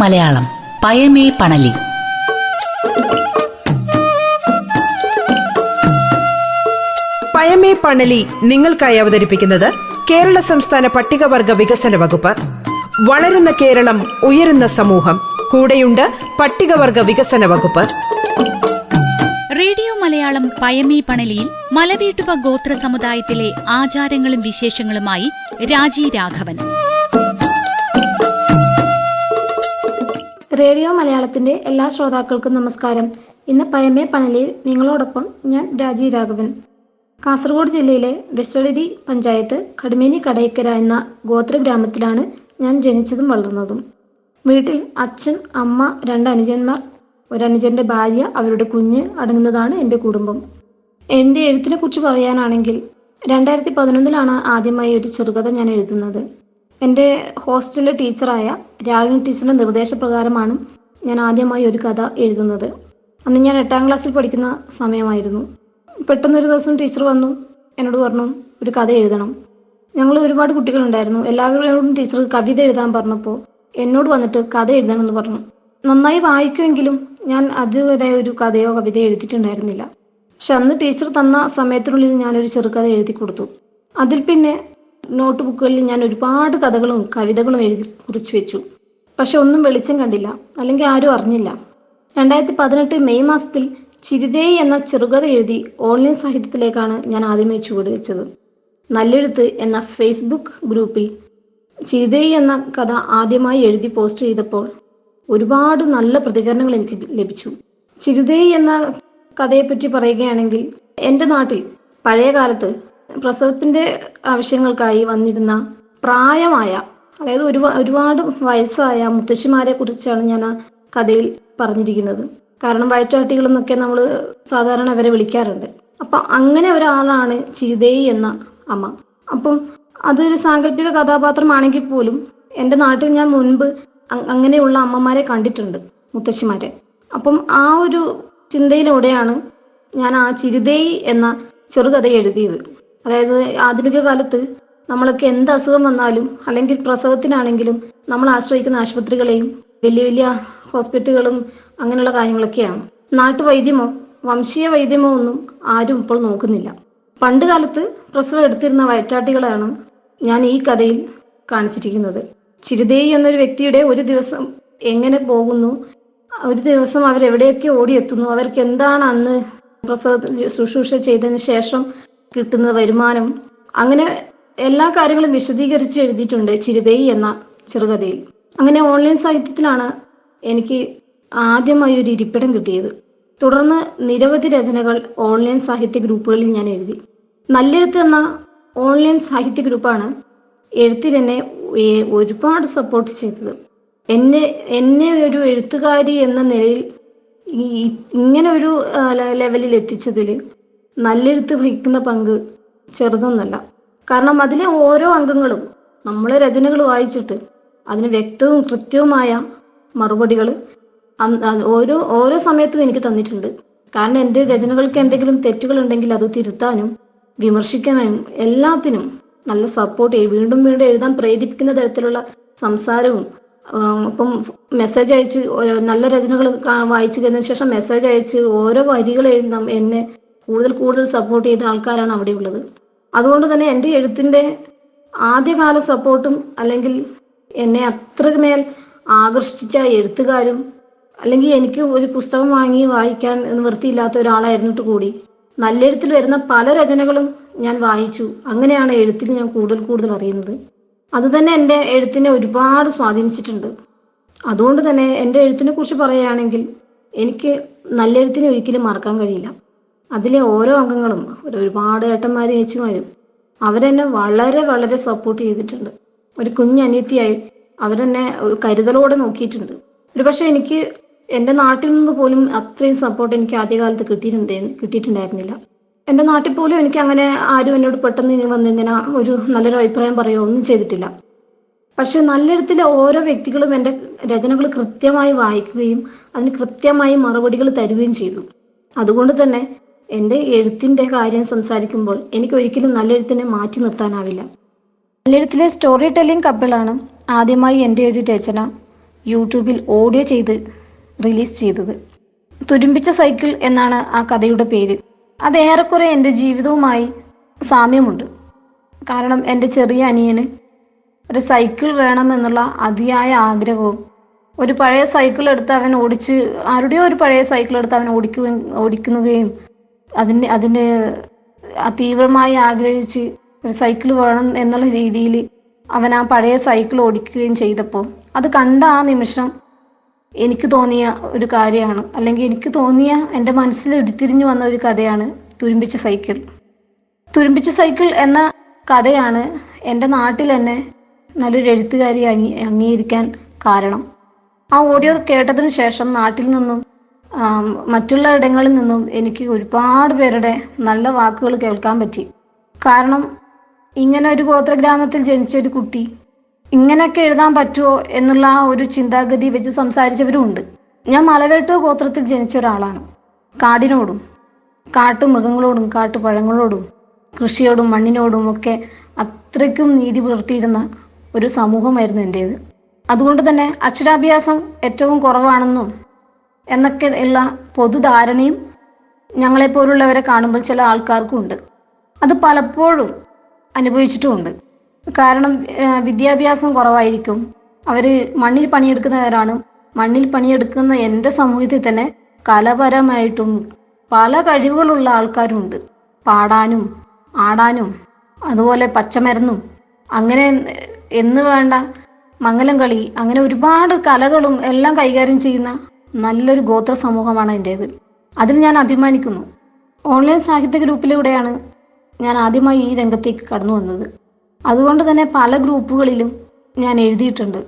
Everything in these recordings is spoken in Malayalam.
മലയാളം പയമേ പണലി. പയമേ പണലി നിങ്ങൾക്കായി അവതരിപ്പിക്കുന്നത് കേരള സംസ്ഥാന പട്ടികവർഗ വികസന വകുപ്പ്. വളരുന്ന കേരളം, ഉയരുന്ന സമൂഹം. കൂടെയുണ്ട് പട്ടികവർഗ വികസന വകുപ്പ്. റേഡിയോ മലയാളം പയമേ പണലിയിൽ മലവീട്ടുവ ഗോത്ര സമുദായത്തിലെ ആചാരങ്ങളും വിശേഷങ്ങളുമായി രാജി രാഘവൻ. റേഡിയോ മലയാളത്തിന്റെ എല്ലാ ശ്രോതാക്കൾക്കും നമസ്കാരം. ഇന്ന് പയമേ പണലിയിൽ നിങ്ങളോടൊപ്പം ഞാൻ രാജി രാഘവൻ. കാസർഗോഡ് ജില്ലയിലെ വെസ്റ്റളരി പഞ്ചായത്ത് കടുമേനി കടയ്ക്കര എന്ന ഗോത്ര ഗ്രാമത്തിലാണ് ഞാൻ ജനിച്ചതും വളർന്നതും. വീട്ടിൽ അച്ഛൻ, അമ്മ, 2 അനുജന്മാർ, ഒരനുജന്റെ ഭാര്യ, അവരുടെ കുഞ്ഞ് അടങ്ങുന്നതാണ് എൻ്റെ കുടുംബം. എൻ്റെ എഴുത്തിനെ കുറിച്ച് പറയാനാണെങ്കിൽ 2011 ആദ്യമായി ഒരു ചെറുകഥ ഞാൻ എഴുതുന്നത്. എൻ്റെ ഹോസ്റ്റലിലെ ടീച്ചറായ രാഗിണി ടീച്ചറിൻ്റെ നിർദ്ദേശപ്രകാരമാണ് ഞാൻ ആദ്യമായി ഒരു കഥ എഴുതുന്നത്. അന്ന് ഞാൻ 8ാം ക്ലാസ്സിൽ പഠിക്കുന്ന സമയമായിരുന്നു. പെട്ടെന്നൊരു ദിവസം ടീച്ചർ വന്നു, എന്നോട് പറഞ്ഞു ഒരു കഥ എഴുതണം. ഞങ്ങൾ ഒരുപാട് കുട്ടികളുണ്ടായിരുന്നു. എല്ലാവരോടും ടീച്ചർ കവിത എഴുതാൻ പറഞ്ഞപ്പോൾ എന്നോട് വന്നിട്ട് കഥ എഴുതണമെന്ന് പറഞ്ഞു. നന്നായി വായിക്കുമെങ്കിലും ഞാൻ അതുവരെ ഒരു കഥയോ കവിതയോ എഴുതിയിട്ടുണ്ടായിരുന്നില്ല. പക്ഷെ അന്ന് ടീച്ചർ തന്ന സമയത്തിനുള്ളിൽ ഞാനൊരു ചെറുകഥ എഴുതി കൊടുത്തു. അതിൽ പിന്നെ നോട്ട് ബുക്കുകളിൽ ഞാൻ ഒരുപാട് കഥകളും കവിതകളും എഴുതി കുറിച്ചു വെച്ചു. പക്ഷെ ഒന്നും വെളിച്ചം കണ്ടില്ല, അല്ലെങ്കിൽ ആരും അറിഞ്ഞില്ല. 2018 മെയ് മാസത്തിൽ ചിരിതേയ് എന്ന ചെറുകഥ എഴുതി ഓൺലൈൻ സാഹിത്യത്തിലേക്കാണ് ഞാൻ ആദ്യമായി ചുവട് വെച്ചത്. നല്ലെഴുത്ത് എന്ന ഫേസ്ബുക്ക് ഗ്രൂപ്പിൽ ചിരിതേയ് എന്ന കഥ ആദ്യമായി എഴുതി പോസ്റ്റ് ചെയ്തപ്പോൾ ഒരുപാട് നല്ല പ്രതികരണങ്ങൾ എനിക്ക് ലഭിച്ചു. ചിരിതേയ് എന്ന കഥയെപ്പറ്റി പറയുകയാണെങ്കിൽ, എൻ്റെ നാട്ടിൽ പഴയ കാലത്ത് പ്രസവത്തിൻ്റെ ആവശ്യങ്ങൾക്കായി വന്നിരുന്ന പ്രായമായ, അതായത് ഒരുപാട് വയസ്സായ മുത്തശ്ശിമാരെ കുറിച്ചാണ് ഞാൻ ആ കഥയിൽ പറഞ്ഞിരിക്കുന്നത്. കാരണം വയറ്റാട്ടികളെന്നൊക്കെ നമ്മൾ സാധാരണ അവരെ വിളിക്കാറുണ്ട്. അപ്പം അങ്ങനെ ഒരാളാണ് ചിരിതേയ് എന്ന അമ്മ. അപ്പം അതൊരു സാങ്കല്പിക കഥാപാത്രമാണെങ്കിൽ പോലും എൻ്റെ നാട്ടിൽ ഞാൻ മുൻപ് അങ്ങനെയുള്ള അമ്മമാരെ കണ്ടിട്ടുണ്ട്, മുത്തശ്ശിമാരെ. അപ്പം ആ ഒരു ചിന്തയിലൂടെയാണ് ഞാൻ ആ ചിരിതേയ് എന്ന ചെറുകഥ എഴുതിയത്. അതായത് ആധുനിക കാലത്ത് നമ്മളൊക്കെ എന്ത് അസുഖം വന്നാലും, അല്ലെങ്കിൽ പ്രസവത്തിനാണെങ്കിലും നമ്മൾ ആശ്രയിക്കുന്ന ആശുപത്രികളെയും വലിയ വലിയ ഹോസ്പിറ്റലുകളും അങ്ങനെയുള്ള കാര്യങ്ങളൊക്കെയാണ്. നാട്ടുവൈദ്യമോ വംശീയ വൈദ്യമോ ഒന്നും ആരും ഇപ്പോൾ നോക്കുന്നില്ല. പണ്ട് കാലത്ത് പ്രസവം എടുത്തിരുന്ന വയറ്റാട്ടികളാണ് ഞാൻ ഈ കഥയിൽ കാണിച്ചിരിക്കുന്നത്. ചിരിതേയ് എന്നൊരു വ്യക്തിയുടെ ഒരു ദിവസം എങ്ങനെ പോകുന്നു, ഒരു ദിവസം അവരെവിടെയൊക്കെ ഓടിയെത്തുന്നു, അവർക്ക് എന്താണ് അന്ന് പ്രസവ ശുശ്രൂഷ ചെയ്തതിന് ശേഷം കിട്ടുന്ന വരുമാനം, അങ്ങനെ എല്ലാ കാര്യങ്ങളും വിശദീകരിച്ച് എഴുതിയിട്ടുണ്ട് ചിരിതേയ് എന്ന ചെറുകഥയിൽ. അങ്ങനെ ഓൺലൈൻ സാഹിത്യത്തിലാണ് എനിക്ക് ആദ്യമായി ഒരു ഇരിപ്പിടം കിട്ടിയത്. തുടർന്ന് നിരവധി രചനകൾ ഓൺലൈൻ സാഹിത്യ ഗ്രൂപ്പുകളിൽ ഞാൻ എഴുതി. നല്ലെഴുത്ത് എന്ന ഓൺലൈൻ സാഹിത്യ ഗ്രൂപ്പാണ് എഴുത്തിൽ എന്നെ ഒരുപാട് സപ്പോർട്ട് ചെയ്തത്. എന്നെ ഒരു എഴുത്തുകാരി എന്ന നിലയിൽ ഇങ്ങനെ ഒരു ലെവലിൽ എത്തിച്ചതിൽ നല്ലെഴുത്ത് വഹിക്കുന്ന പങ്ക് ചെറുതൊന്നല്ല. കാരണം അതിലെ ഓരോ അംഗങ്ങളും നമ്മളെ രചനകൾ വായിച്ചിട്ട് അതിന് വ്യക്തവും കൃത്യവുമായ മറുപടികൾ ഓരോ സമയത്തും എനിക്ക് തന്നിട്ടുണ്ട്. കാരണം എൻ്റെ രചനകൾക്ക് എന്തെങ്കിലും തെറ്റുകൾ ഉണ്ടെങ്കിൽ അത് തിരുത്താനും വിമർശിക്കാനും എല്ലാത്തിനും നല്ല സപ്പോർട്ട് ചെയ്യും. വീണ്ടും വീണ്ടും എഴുതാൻ പ്രേരിപ്പിക്കുന്ന തരത്തിലുള്ള സംസാരവും, അപ്പം മെസ്സേജ് അയച്ച് നല്ല രചനകൾ വായിച്ചു കഴിഞ്ഞതിന് ശേഷം മെസ്സേജ് അയച്ച് ഓരോ വരികൾ എഴുതാം എന്നെ കൂടുതൽ സപ്പോർട്ട് ചെയ്ത ആൾക്കാരാണ് അവിടെ ഉള്ളത്. അതുകൊണ്ട് തന്നെ എൻ്റെ എഴുത്തിൻ്റെ ആദ്യകാല സപ്പോർട്ടും, അല്ലെങ്കിൽ എന്നെ അത്രമേൽ ആകർഷിച്ച എഴുത്തുകാരും, അല്ലെങ്കിൽ എനിക്ക് ഒരു പുസ്തകം വാങ്ങി വായിക്കാൻ നിവൃത്തിയില്ലാത്ത ഒരാളായിരുന്നിട്ട് കൂടി നല്ലെഴുത്തിൽ വരുന്ന പല രചനകളും ഞാൻ വായിച്ചു. അങ്ങനെയാണ് എഴുത്തിൽ ഞാൻ കൂടുതൽ അറിയുന്നത്. അതുതന്നെ എൻ്റെ എഴുത്തിനെ ഒരുപാട് സ്വാധീനിച്ചിട്ടുണ്ട്. അതുകൊണ്ട് തന്നെ എൻ്റെ എഴുത്തിനെ കുറിച്ച് പറയുകയാണെങ്കിൽ എനിക്ക് നല്ലെഴുത്തിനെ ഒരിക്കലും മറക്കാൻ കഴിയില്ല. അതിലെ ഓരോ അംഗങ്ങളും, ഒരുപാട് ഏട്ടന്മാരും ഏച്ചിമാരും, അവരെന്നെ വളരെ സപ്പോർട്ട് ചെയ്തിട്ടുണ്ട്. ഒരു കുഞ്ഞനിയത്തിയായി അവരെന്നെ കരുതലോടെ നോക്കിയിട്ടുണ്ട്. ഒരു പക്ഷെ എനിക്ക് എൻ്റെ നാട്ടിൽ നിന്ന് പോലും അത്രയും സപ്പോർട്ട് എനിക്ക് ആദ്യകാലത്ത് കിട്ടിയിട്ടുണ്ടായിരുന്നില്ല. എൻ്റെ നാട്ടിൽ പോലും എനിക്ക് അങ്ങനെ ആരും എന്നോട് പെട്ടെന്ന് വന്നിങ്ങനെ ഒരു നല്ലൊരു അഭിപ്രായം പറയുകയോ ഒന്നും ചെയ്തിട്ടില്ല. പക്ഷെ നല്ലെഴുത്തിലെ ഓരോ വ്യക്തികളും എൻ്റെ രചനകൾ കൃത്യമായി വായിക്കുകയും അതിന് കൃത്യമായി മറുപടികൾ തരുകയും ചെയ്തു. അതുകൊണ്ട് തന്നെ എൻ്റെ എഴുത്തിൻ്റെ കാര്യം സംസാരിക്കുമ്പോൾ എനിക്ക് ഒരിക്കലും നല്ലെഴുത്തിനെ മാറ്റി നിർത്താനാവില്ല. നല്ലെഴുത്തിലെ സ്റ്റോറി ടെല്ലിംഗ് കപ്പിളാണ് ആദ്യമായി എൻ്റെ ഒരു രചന യൂട്യൂബിൽ ഓഡിയോ ചെയ്ത് റിലീസ് ചെയ്തത്. തുരുമ്പിച്ച സൈക്കിൾ എന്നാണ് ആ കഥയുടെ പേര്. അത് ഏറെക്കുറെ എൻ്റെ ജീവിതവുമായി സാമ്യമുണ്ട്. കാരണം എൻ്റെ ചെറിയ അനിയന് ഒരു സൈക്കിൾ വേണമെന്നുള്ള അതിയായ ആഗ്രഹവും, ഒരു പഴയ സൈക്കിൾ എടുത്ത് അവൻ ഓടിച്ച്, ആരുടെയോ ഒരു പഴയ സൈക്കിൾ എടുത്ത് അവൻ ഓടിക്കുകയും അതിൻ്റെ തീവ്രമായി ആഗ്രഹിച്ച് ഒരു സൈക്കിൾ വേണം എന്നുള്ള രീതിയിൽ അവൻ ആ പഴയ സൈക്കിൾ ഓടിക്കുകയും ചെയ്തപ്പോൾ അത് കണ്ട ആ നിമിഷം എനിക്ക് തോന്നിയ ഒരു കാര്യമാണ്, അല്ലെങ്കിൽ എനിക്ക് തോന്നിയ എൻ്റെ മനസ്സിൽ ഉരുത്തിരിഞ്ഞു വന്ന ഒരു കഥയാണ് തുരുമ്പിച്ച സൈക്കിൾ. തുരുമ്പിച്ച സൈക്കിൾ എന്ന കഥയാണ് എൻ്റെ നാട്ടിൽ എന്നെ നല്ലൊരു എഴുത്തുകാരി അംഗീകരിക്കാൻ കാരണം. ആ ഓഡിയോ കേട്ടതിന് ശേഷം നാട്ടിൽ നിന്നും മറ്റുള്ള ഇടങ്ങളിൽ നിന്നും എനിക്ക് ഒരുപാട് പേരുടെ നല്ല വാക്കുകൾ കേൾക്കാൻ പറ്റി. കാരണം ഇങ്ങനെ ഒരു ഗോത്രഗ്രാമത്തിൽ ജനിച്ച ഒരു കുട്ടി ഇങ്ങനെയൊക്കെ എഴുതാൻ പറ്റുമോ എന്നുള്ള ആ ഒരു ചിന്താഗതി വെച്ച് സംസാരിച്ചവരും ഉണ്ട്. ഞാൻ മലവേട്ടു ഗോത്രത്തിൽ ജനിച്ച ഒരാളാണ്. കാടിനോടും കാട്ടുമൃഗങ്ങളോടും കാട്ടുപഴങ്ങളോടും കൃഷിയോടും മണ്ണിനോടും ഒക്കെ അത്രയ്ക്കും നീതി പുലർത്തിയിരുന്ന ഒരു സമൂഹമായിരുന്നു എൻ്റേത്. അതുകൊണ്ട് തന്നെ അക്ഷരാഭ്യാസം ഏറ്റവും കുറവാണെന്നും എന്നൊക്കെ ഉള്ള പൊതുധാരണയും ഞങ്ങളെപ്പോലുള്ളവരെ കാണുമ്പോൾ ചില ആൾക്കാർക്കും ഉണ്ട്. അത് പലപ്പോഴും അനുഭവിച്ചിട്ടുമുണ്ട്. കാരണം വിദ്യാഭ്യാസം കുറവായിരിക്കും, അവർ മണ്ണിൽ പണിയെടുക്കുന്നവരാണ്. മണ്ണിൽ പണിയെടുക്കുന്ന എൻ്റെ സമൂഹത്തിൽ തന്നെ കലാപരമായിട്ടും പല കഴിവുകളുള്ള ആൾക്കാരുണ്ട്. പാടാനും ആടാനും അതുപോലെ പച്ചമരുന്നും അങ്ങനെ എന്ന് വേണ്ട മംഗലം കളി, അങ്ങനെ ഒരുപാട് കലകളും എല്ലാം കൈകാര്യം ചെയ്യുന്ന നല്ലൊരു ഗോത്ര സമൂഹമാണ് എൻ്റേത്. അതിൽ ഞാൻ അഭിമാനിക്കുന്നു. ഓൺലൈൻ സാഹിത്യ ഗ്രൂപ്പിലൂടെയാണ് ഞാൻ ആദ്യമായി ഈ രംഗത്തേക്ക് കടന്നു വന്നത്. അതുകൊണ്ട് തന്നെ പല ഗ്രൂപ്പുകളിലും ഞാൻ എഴുതിയിട്ടുണ്ട്.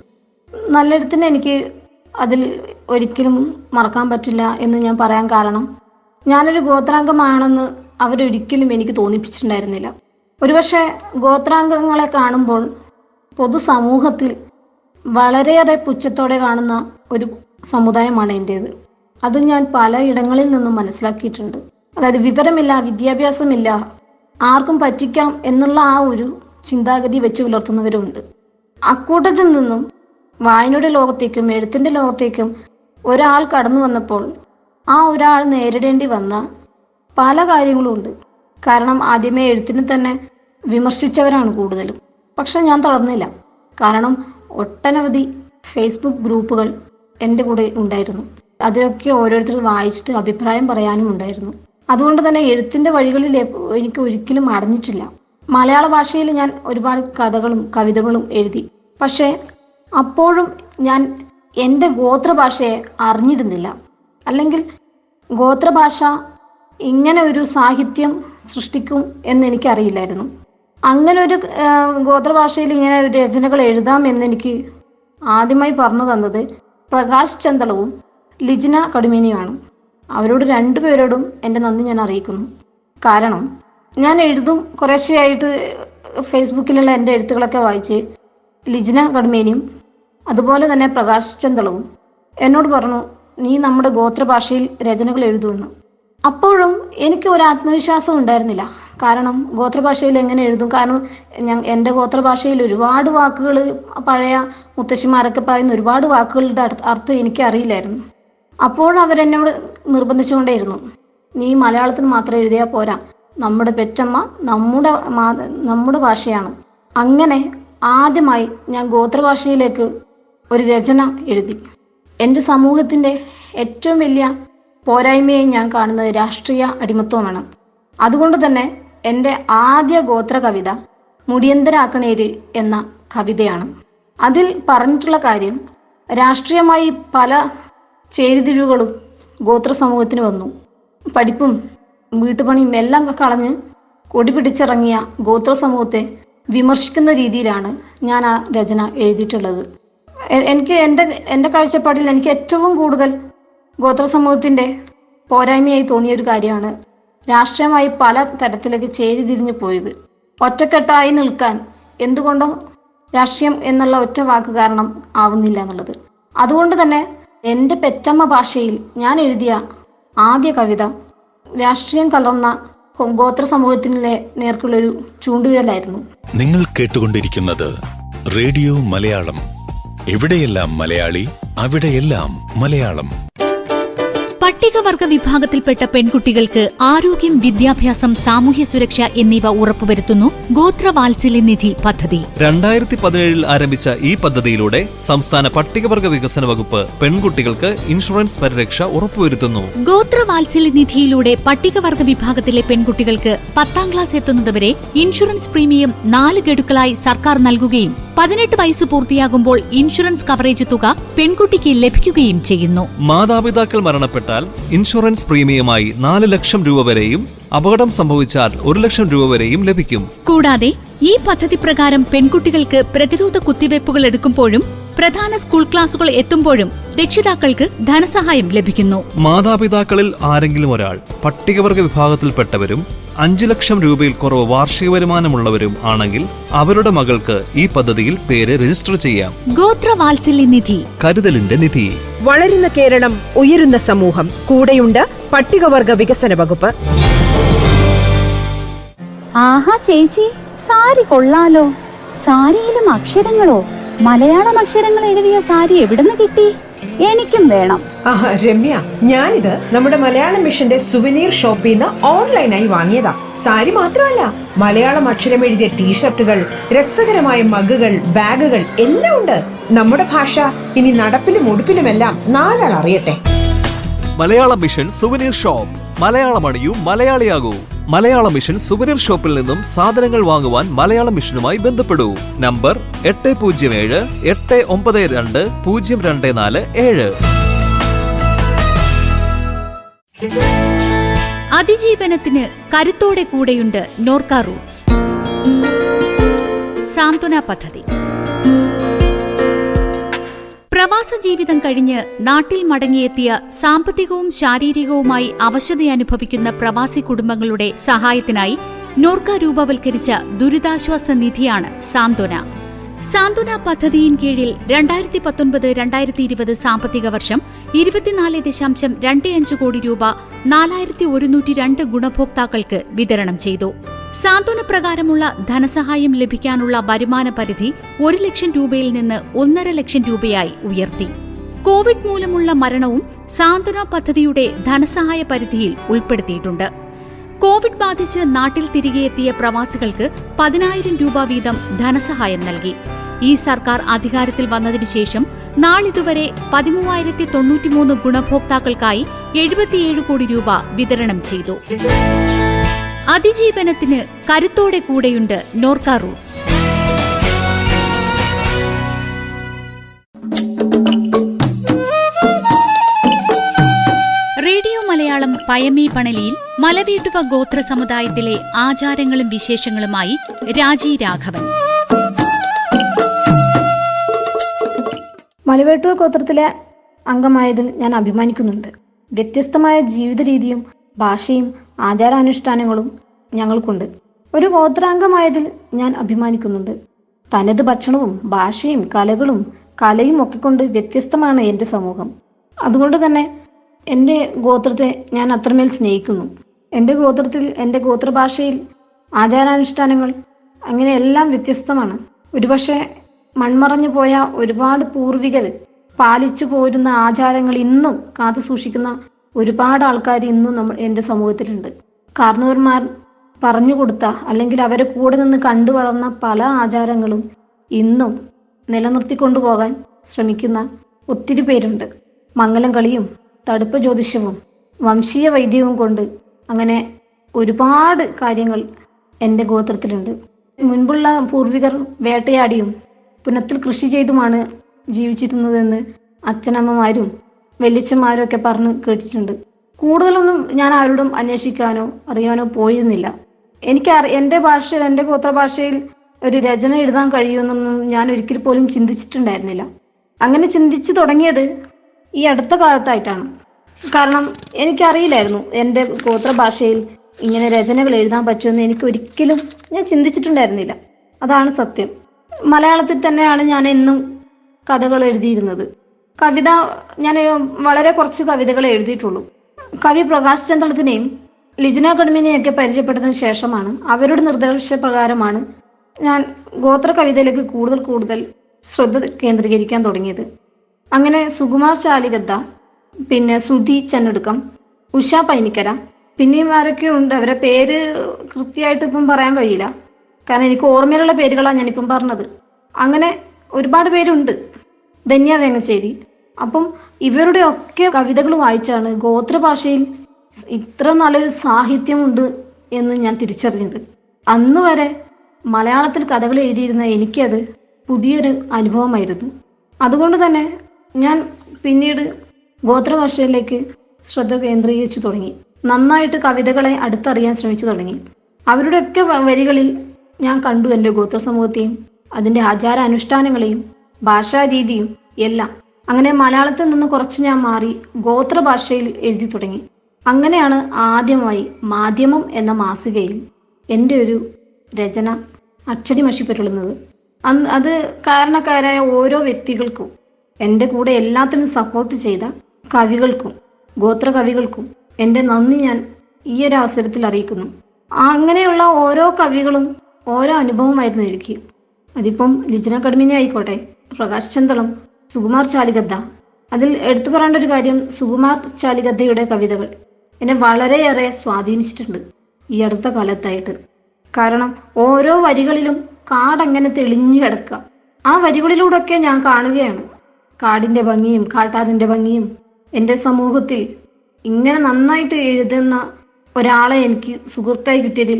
നല്ലെഴുത്തിന് എനിക്ക് അതിൽ ഒരിക്കലും മറക്കാൻ പറ്റില്ല എന്ന് ഞാൻ പറയാൻ കാരണം, ഞാനൊരു ഗോത്രാംഗമാണെന്ന് അവരൊരിക്കലും എനിക്ക് തോന്നിപ്പിച്ചിട്ടുണ്ടായിരുന്നില്ല. ഒരുപക്ഷെ ഗോത്രാംഗങ്ങളെ കാണുമ്പോൾ പൊതുസമൂഹത്തിൽ വളരെയേറെ പുച്ഛത്തോടെ കാണുന്ന ഒരു സമുദായമാണ് എൻ്റേത്. അത് ഞാൻ പലയിടങ്ങളിൽ നിന്നും മനസ്സിലാക്കിയിട്ടുണ്ട്. അതായത് വിവരമില്ല, വിദ്യാഭ്യാസമില്ല, ആർക്കും പറ്റിക്കാം എന്നുള്ള ആ ഒരു ചിന്താഗതി വെച്ച് പുലർത്തുന്നവരുമുണ്ട്. അക്കൂട്ടത്തിൽ നിന്നും വായനയുടെ ലോകത്തേക്കും എഴുത്തിൻ്റെ ലോകത്തേക്കും ഒരാൾ കടന്നു വന്നപ്പോൾ ആ ഒരാൾ നേരിടേണ്ടി വന്ന പല കാര്യങ്ങളും ഉണ്ട്. കാരണം ആദ്യമേ എഴുത്തിനെ തന്നെ വിമർശിച്ചവരാണ് കൂടുതലും. പക്ഷെ ഞാൻ തളർന്നില്ല. കാരണം ഒട്ടനവധി ഫേസ്ബുക്ക് ഗ്രൂപ്പുകൾ എൻ്റെ കൂടെ ഉണ്ടായിരുന്നു. അതിലൊക്കെ ഓരോരുത്തർ വായിച്ചിട്ട് അഭിപ്രായം പറയാനും ഉണ്ടായിരുന്നു. അതുകൊണ്ട് തന്നെ എഴുത്തിൻ്റെ വഴികളിൽ എനിക്ക് ഒരിക്കലും അടഞ്ഞിട്ടില്ല. മലയാള ഭാഷയിൽ ഞാൻ ഒരുപാട് കഥകളും കവിതകളും എഴുതി. പക്ഷേ അപ്പോഴും ഞാൻ എൻ്റെ ഗോത്രഭാഷയെ അറിഞ്ഞിരുന്നില്ല. അല്ലെങ്കിൽ ഗോത്രഭാഷ ഇങ്ങനെ ഒരു സാഹിത്യം സൃഷ്ടിക്കും എന്ന് എനിക്കറിയില്ലായിരുന്നു. അങ്ങനെ ഒരു ഗോത്രഭാഷയിൽ ഇങ്ങനെ ഒരു രചനകൾ എഴുതാം എന്നെനിക്ക് ആദ്യമായി പറഞ്ഞു തന്നത് പ്രകാശ് ചന്തളവും ലിജിന കടുമേനിയുമാണ്. അവരോട് രണ്ടുപേരോടും എൻ്റെ നന്ദി ഞാൻ അറിയിക്കുന്നു. കാരണം ഞാൻ എഴുതും കുറേശ്ശെയായിട്ട് ഫേസ്ബുക്കിലുള്ള എൻ്റെ എഴുത്തുകളൊക്കെ വായിച്ച് ലിജിന കടുമേനിയും അതുപോലെ തന്നെ പ്രകാശ് ചന്തളവും എന്നോട് പറഞ്ഞു, നീ നമ്മുടെ ഗോത്രഭാഷയിൽ രചനകൾ എഴുതുമെന്ന്. അപ്പോഴും എനിക്ക് ഒരു ആത്മവിശ്വാസം ഉണ്ടായിരുന്നില്ല. കാരണം ഗോത്രഭാഷയിൽ എങ്ങനെ എഴുതും? കാരണം എൻ്റെ ഗോത്രഭാഷയിൽ ഒരുപാട് വാക്കുകൾ, പഴയ മുത്തശ്ശിമാരൊക്കെ പറയുന്ന ഒരുപാട് വാക്കുകളുടെ അർത്ഥം എനിക്ക് അറിയില്ലായിരുന്നു. അപ്പോഴവരെന്നോട് നിർബന്ധിച്ചുകൊണ്ടേയിരുന്നു, നീ മലയാളത്തിൽ മാത്രം എഴുതിയാൽ പോരാ, നമ്മുടെ പെറ്റമ്മ നമ്മുടെ ഭാഷയാണ്. അങ്ങനെ ആദ്യമായി ഞാൻ ഗോത്രഭാഷയിലേക്ക് ഒരു രചന എഴുതി. എൻ്റെ സമൂഹത്തിൻ്റെ ഏറ്റവും വലിയ പോരായ്മയെ ഞാൻ കാണുന്നത് രാഷ്ട്രീയ അടിമത്വമാണ്. അതുകൊണ്ട് തന്നെ എൻ്റെ ആദ്യ ഗോത്ര കവിത മുടിയന്തരാക്കണേര് എന്ന കവിതയാണ്. അതിൽ പറഞ്ഞിട്ടുള്ള കാര്യം, രാഷ്ട്രീയമായി പല ചേരിതിരിവുകളും ഗോത്ര സമൂഹത്തിന് വന്നു. പഠിപ്പും വീട്ടുപണിയും എല്ലാം കളഞ്ഞ് കൊടി പിടിച്ചിറങ്ങിയ ഗോത്ര സമൂഹത്തെ വിമർശിക്കുന്ന രീതിയിലാണ് ഞാൻ ആ രചന എഴുതിയിട്ടുള്ളത്. എനിക്ക് എൻ്റെ കാഴ്ചപ്പാടിൽ എനിക്ക് ഏറ്റവും കൂടുതൽ ഗോത്ര സമൂഹത്തിൻ്റെ പോരായ്മയായി തോന്നിയ ഒരു കാര്യമാണ് രാഷ്ട്രീയമായി പല തരത്തിലേക്ക് ചേരിതിരിഞ്ഞു പോയത്. ഒറ്റക്കെട്ടായി നിൽക്കാൻ എന്തുകൊണ്ടോ രാഷ്ട്രീയം എന്നുള്ള ഒറ്റ വാക്ക് കാരണം ആവുന്നില്ല എന്നുള്ളത്. അതുകൊണ്ട് തന്നെ എൻ്റെ പെറ്റമ്മ ഭാഷയിൽ ഞാൻ എഴുതിയ ആദ്യ കവിത രാഷ്ട്രീയം കലർന്ന ഗോത്ര സമൂഹത്തിൻ്റെ നേർക്കുള്ളൊരു ചൂണ്ടുവിരലായിരുന്നു. നിങ്ങൾ കേട്ടുകൊണ്ടിരിക്കുന്നത് റേഡിയോ മലയാളം. എവിടെയെല്ലാം മലയാളി, അവിടെയെല്ലാം മലയാളം. പട്ടികവർഗ വിഭാഗത്തിൽപ്പെട്ട പെൺകുട്ടികൾക്ക് ആരോഗ്യം, വിദ്യാഭ്യാസം, സാമൂഹ്യ സുരക്ഷ എന്നിവ ഉറപ്പുവരുത്തുന്നു ഗോത്രവാത്സല്യ നിധി പദ്ധതി. 2017 ആരംഭിച്ച ഈ പദ്ധതിയിലൂടെ സംസ്ഥാന പട്ടികവർഗ വികസന വകുപ്പ് പെൺകുട്ടികൾക്ക് ഇൻഷുറൻസ് പരിരക്ഷ ഉറപ്പുവരുത്തുന്നു. ഗോത്രവാത്സല്യ നിധിയിലൂടെ പട്ടികവർഗ വിഭാഗത്തിലെ പെൺകുട്ടികൾക്ക് 10ാം ക്ലാസ് എത്തുന്നതുവരെ ഇൻഷുറൻസ് പ്രീമിയം 4 ഗഡുക്കളായി സർക്കാർ നൽകുകയും 18 വയസ്സ് പൂർത്തിയാകുമ്പോൾ ഇൻഷുറൻസ് കവറേജ് തുക പെൺകുട്ടിക്ക് ലഭിക്കുകയും ചെയ്യുന്നു. മാതാപിതാക്കൾ മരണപ്പെട്ടാൽ ഇൻഷുറൻസ് പ്രീമിയമായി 4 ലക്ഷം രൂപ വരെയും അപകടം സംഭവിച്ചാൽ 1 ലക്ഷം രൂപ വരെയും ലഭിക്കും. കൂടാതെ ഈ പദ്ധതി പ്രകാരം പെൺകുട്ടികൾക്ക് പ്രതിരോധ കുത്തിവയ്പ്പുകൾ എടുക്കുമ്പോഴും പ്രധാന സ്കൂൾ ക്ലാസുകൾ എത്തുമ്പോഴും രക്ഷിതാക്കൾക്ക് ധനസഹായം ലഭിക്കുന്നു. മാതാപിതാക്കളിൽ ആരെങ്കിലും ഒരാൾ പട്ടികവർഗ വിഭാഗത്തിൽപ്പെട്ടവരും 5 ലക്ഷം രൂപയിൽ കുറവ് വാർഷിക വരുമാനമുള്ളവരും ആണെങ്കിൽ അവരുടെ മകൾക്ക് ഈ പദ്ധതിയിൽ പേര് രജിസ്റ്റർ ചെയ്യാം. ഗോത്രവാത്സല്യ നിധി, കരുതലിന്റെ നിധി. വളരുന്ന കേരളം, ഉയരുന്ന സമൂഹം. കൂടെയുണ്ട് പട്ടികവർഗ വികസന വകുപ്പ്. ആഹാ ചേച്ചി, സാരി കൊള്ളാലോ. സാരിയിലും അക്ഷരങ്ങളോ? മലയാളം അക്ഷരങ്ങൾ എഴുതിയ സാരി എവിടുന്ന് കിട്ടി? എനിക്കും വേണം. രമ്യ, ഞാനിത് നമ്മുടെ മലയാളം മിഷന്റെ സുവനീർ ഷോപ്പിൽ നിന്ന് ഓൺലൈനായി വാങ്ങിയതാ. സാരി മാത്രമല്ല, മലയാളം അക്ഷരം എഴുതിയ ടീഷർട്ടുകൾ, രസകരമായ മഗുകൾ, ബാഗുകൾ എല്ലാം ഉണ്ട്. നമ്മുടെ ഭാഷ ഇനി നടപ്പിലും ഉടുപ്പിലുമെല്ലാം 4 ആൾ അറിയട്ടെ. Malayalam mission souvenir shop. Malayalam അണിയൂ, മലയാളിയാകൂ. മലയാളം മിഷൻ സുവനീർ ഷോപ്പിൽ നിന്നും സാധനങ്ങൾ വാങ്ങുവാൻ മലയാളം മിഷനുമായി ബന്ധപ്പെടൂ. നമ്പർ 8078920247. അതിജീവനത്തിന് കരുത്തോടെ കൂടെയുണ്ട് നോർക്ക റൂട്ട്സ്. സാന്ത്വന പദ്ധതി. പ്രവാസ ജീവിതം കഴിഞ്ഞ് നാട്ടിൽ മടങ്ങിയെത്തിയ സാമ്പത്തികവും ശാരീരികവുമായി അവശതയനുഭവിക്കുന്ന പ്രവാസി കുടുംബങ്ങളുടെ സഹായത്തിനായി നോർക്ക രൂപവൽക്കരിച്ച ദുരിതാശ്വാസ നിധിയാണ് സാന്ത്വന. സാന്ത്വന പദ്ധതിയിൻ കീഴിൽ 2019-2020 സാമ്പത്തിക വർഷം 24.25 കോടി രൂപ 4102 ഗുണഭോക്താക്കൾക്ക് വിതരണം ചെയ്തു. സാന്ത്വന പ്രകാരമുള്ള ധനസഹായം ലഭിക്കാനുള്ള വരുമാന പരിധി 1 ലക്ഷം രൂപയിൽ നിന്ന് 1.5 ലക്ഷം രൂപയായി ഉയർത്തി. കോവിഡ് മൂലമുള്ള മരണവും സാന്ത്വന പദ്ധതിയുടെ ധനസഹായ പരിധിയിൽ ഉൾപ്പെടുത്തിയിട്ടുണ്ട്. കോവിഡ് ബാധിച്ച് നാട്ടിൽ തിരികെ എത്തിയ പ്രവാസികൾക്ക് 10,000 രൂപ വീതം ധനസഹായം നൽകി. ഈ സർക്കാർ അധികാരത്തിൽ വന്നതിനുശേഷം നാളിതുവരെ 13,093 ഗുണഭോക്താക്കൾക്കായി 77 കോടി രൂപ വിതരണം ചെയ്തു. അതിജീവനത്തിന് കരുത്തോടെ കൂടെയുണ്ട് നോർക്ക റൂട്ട്സ്. റേഡിയോ മലയാളം പയമേ പണലിയിൽ മലവീട്ടുവ ഗോത്ര സമുദായത്തിലെ ആചാരങ്ങളും വിശേഷങ്ങളുമായി രാജി രാഘവൻ. മലവേട്ടുവ ഗോത്രത്തിലെ അംഗമായതിൽ ഞാൻ അഭിമാനിക്കുന്നുണ്ട്. വ്യത്യസ്തമായ ജീവിത രീതിയും ഭാഷയും ആചാരാനുഷ്ഠാനങ്ങളും ഞങ്ങൾക്കുണ്ട്. ഒരു ഗോത്രാംഗമായതിൽ ഞാൻ അഭിമാനിക്കുന്നുണ്ട്. തനത് ഭക്ഷണവും ഭാഷയും കലയും ഒക്കെ കൊണ്ട് വ്യത്യസ്തമാണ് എൻ്റെ സമൂഹം. അതുകൊണ്ട് തന്നെ എൻ്റെ ഗോത്രത്തെ ഞാൻ അത്രമേൽ സ്നേഹിക്കുന്നു. എൻ്റെ ഗോത്രത്തിൽ, എൻ്റെ ഗോത്രഭാഷയിൽ ആചാരാനുഷ്ഠാനങ്ങൾ അങ്ങനെ എല്ലാം വ്യത്യസ്തമാണ്. ഒരുപക്ഷെ മൺമറഞ്ഞു പോയ ഒരുപാട് പൂർവികർ പാലിച്ചു പോരുന്ന ആചാരങ്ങൾ ഇന്നും കാത്തു സൂക്ഷിക്കുന്ന ഒരുപാട് ആൾക്കാർ ഇന്നും എൻ്റെ സമൂഹത്തിലുണ്ട്. കാരണവന്മാർ പറഞ്ഞു കൊടുത്ത അല്ലെങ്കിൽ അവരെ കൂടെ നിന്ന് കണ്ടു വളർന്ന പല ആചാരങ്ങളും ഇന്നും നിലനിർത്തിക്കൊണ്ടുപോകാൻ ശ്രമിക്കുന്ന ഒത്തിരി പേരുണ്ട്. മംഗലം കളിയും തടുപ്പ് ജ്യോതിഷവും വംശീയ വൈദ്യവും കൊണ്ട് അങ്ങനെ ഒരുപാട് കാര്യങ്ങൾ എൻ്റെ ഗോത്രത്തിലുണ്ട്. മുൻപുള്ള പൂർവികർ വേട്ടയാടിയും പുനത്തിൽ കൃഷി ചെയ്തുമാണ് ജീവിച്ചിരുന്നതെന്ന് അച്ഛനമ്മമാരും വല്യച്ഛന്മാരും ഒക്കെ പറഞ്ഞ് കേട്ടിട്ടുണ്ട്. കൂടുതലൊന്നും ഞാൻ ആരോടും അന്വേഷിക്കാനോ അറിയാനോ പോയിരുന്നില്ല. എൻ്റെ ഗോത്രഭാഷയിൽ ഒരു രചന എഴുതാൻ കഴിയുമെന്നൊന്നും ഞാൻ ഒരിക്കൽ പോലും ചിന്തിച്ചിട്ടുണ്ടായിരുന്നില്ല. അങ്ങനെ ചിന്തിച്ചു തുടങ്ങിയത് ഈ അടുത്ത കാലത്തായിട്ടാണ്. കാരണം എനിക്കറിയില്ലായിരുന്നു എൻ്റെ ഗോത്രഭാഷയിൽ ഇങ്ങനെ രചനകൾ എഴുതാൻ പറ്റുമെന്ന് എനിക്ക് ഒരിക്കലും ഞാൻ ചിന്തിച്ചിട്ടുണ്ടായിരുന്നില്ല. അതാണ് സത്യം. മലയാളത്തിൽ തന്നെയാണ് ഞാൻ എന്നും കഥകൾ എഴുതിയിരുന്നത്. കവിത ഞാൻ വളരെ കുറച്ച് കവിതകൾ എഴുതിയിട്ടുള്ളൂ. കവി പ്രകാശ് ചന്ദ്രത്തിനെയും ലിജന കടുമിനെയൊക്കെ പരിചയപ്പെട്ടതിന് ശേഷമാണ്, അവരുടെ നിർദ്ദേശപ്രകാരമാണ് ഞാൻ ഗോത്ര കവിതയിലേക്ക് കൂടുതൽ ശ്രദ്ധ കേന്ദ്രീകരിക്കാൻ തുടങ്ങിയത്. അങ്ങനെ സുകുമാർ ചാലികദ്ദ, പിന്നെ സുധി ചെന്നടുക്കം, ഉഷ പൈനിക്കര, പിന്നെയും ആരൊക്കെയോ ഉണ്ട്. അവരെ പേര് കൃത്യമായിട്ട് ഇപ്പം പറയാൻ കഴിയില്ല, കാരണം എനിക്ക് ഓർമ്മയിലുള്ള പേരുകളാണ് ഞാനിപ്പം പറഞ്ഞത്. അങ്ങനെ ഒരുപാട് പേരുണ്ട്. ധന്യ വേങ്ങച്ചേരി. അപ്പം ഇവരുടെ ഒക്കെ കവിതകൾ വായിച്ചാണ് ഗോത്രഭാഷയിൽ ഇത്ര നല്ലൊരു സാഹിത്യമുണ്ട് എന്ന് ഞാൻ തിരിച്ചറിഞ്ഞത്. അന്ന് വരെ മലയാളത്തിൽ കഥകൾ എഴുതിയിരുന്ന എനിക്കത് പുതിയൊരു അനുഭവമായിരുന്നു. അതുകൊണ്ട് തന്നെ ഞാൻ പിന്നീട് ഗോത്രഭാഷയിലേക്ക് ശ്രദ്ധ കേന്ദ്രീകരിച്ചു തുടങ്ങി. നന്നായിട്ട് കവിതകളെ അടുത്തറിയാൻ ശ്രമിച്ചു തുടങ്ങി. അവരുടെയൊക്കെ വരികളിൽ ഞാൻ കണ്ടു എൻ്റെ ഗോത്ര സമൂഹത്തെയും അതിൻ്റെ ആചാരാനുഷ്ഠാനങ്ങളെയും ഭാഷാരീതിയും എല്ലാം. അങ്ങനെ മലയാളത്തിൽ നിന്ന് കുറച്ച് ഞാൻ മാറി ഗോത്രഭാഷയിൽ എഴുതി തുടങ്ങി. അങ്ങനെയാണ് ആദ്യമായി മാധ്യമം എന്ന മാസികയിൽ എൻ്റെ ഒരു രചന അച്ചടി മഷി പെരുളുന്നത്. അത് കാരണക്കാരായ ഓരോ വ്യക്തികൾക്കും, എൻ്റെ കൂടെ എല്ലാത്തിനും സപ്പോർട്ട് ചെയ്ത കവികൾക്കും ഗോത്ര കവികൾക്കും എൻ്റെ നന്ദി ഞാൻ ഈ ഒരു അവസരത്തിൽ അറിയിക്കുന്നു. അങ്ങനെയുള്ള ഓരോ കവികളും ഓരോ അനുഭവമായിരുന്നു എനിക്ക്. അതിപ്പം ലിജന കടുമിനി ആയിക്കോട്ടെ, പ്രകാശ് ചന്തളം, സുകുമാർ ചാലികദ്ദ. അതിൽ എടുത്തു പറയേണ്ട ഒരു കാര്യം, സുകുമാർ ചാലികദ്ദയുടെ കവിതകൾ എന്നെ വളരെയേറെ സ്വാധീനിച്ചിട്ടുണ്ട് ഈ അടുത്ത കാലത്തായിട്ട്. കാരണം ഓരോ വരികളിലും കാടങ്ങനെ തെളിഞ്ഞു കിടക്കുക. ആ വരികളിലൂടെയൊക്കെ ഞാൻ കാണുകയാണ് കാടിൻ്റെ ഭംഗിയും കാട്ടാറിൻ്റെ ഭംഗിയും. എൻ്റെ സമൂഹത്തിൽ ഇങ്ങനെ നന്നായിട്ട് എഴുതുന്ന ഒരാളെ എനിക്ക് സുഹൃത്തായി കിട്ടിയതിൽ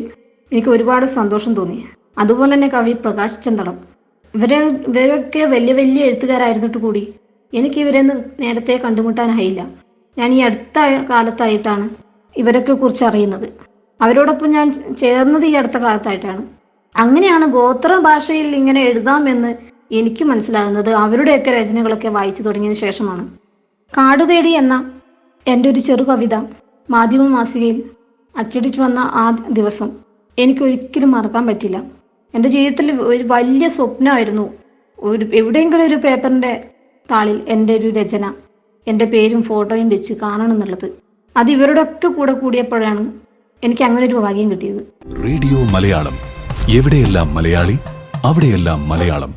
എനിക്ക് ഒരുപാട് സന്തോഷം തോന്നി. അതുപോലെ തന്നെ കവി പ്രകാശ് ചന്തളം. ഇവരൊക്കെ വലിയ വലിയ എഴുത്തുകാരായിരുന്നിട്ട് കൂടി എനിക്ക് ഇവരെന്ന് നേരത്തെ കണ്ടുമുട്ടാനായില്ല. ഞാൻ ഈ അടുത്ത കാലത്തായിട്ടാണ് ഇവരൊക്കെ കുറിച്ച് അറിയുന്നത്. അവരോടൊപ്പം ഞാൻ ചേർന്നത് ഈ അടുത്ത കാലത്തായിട്ടാണ്. അങ്ങനെയാണ് ഗോത്ര ഭാഷയിൽ ഇങ്ങനെ എഴുതാമെന്ന് എനിക്ക് മനസ്സിലാകുന്നത് അവരുടെയൊക്കെ രചനകളൊക്കെ വായിച്ചു തുടങ്ങിയതിന് ശേഷമാണ്. കാട് തേടി എന്ന എൻ്റെ ഒരു ചെറു കവിത മാധ്യമ മാസികയിൽ അച്ചടിച്ചു വന്ന ആ ദിവസം എനിക്കൊരിക്കലും മറക്കാൻ പറ്റില്ല. എൻ്റെ ജീവിതത്തിൽ ഒരു വലിയ സ്വപ്നമായിരുന്നു എവിടെയെങ്കിലും ഒരു പേപ്പറിൻ്റെ താളിൽ എൻ്റെ ഒരു രചന, എൻ്റെ പേരും ഫോട്ടോയും വെച്ച് കാണണം എന്നുള്ളത്. അത് ഇവരുടെ ഒക്കെ കൂടെ കൂടിയപ്പോഴാണ് എനിക്ക് അങ്ങനെ ഒരു ഭാഗ്യം കിട്ടിയത്. റേഡിയോ മലയാളം, എവിടെയെല്ലാം മലയാളി അവിടെയെല്ലാം മലയാളം.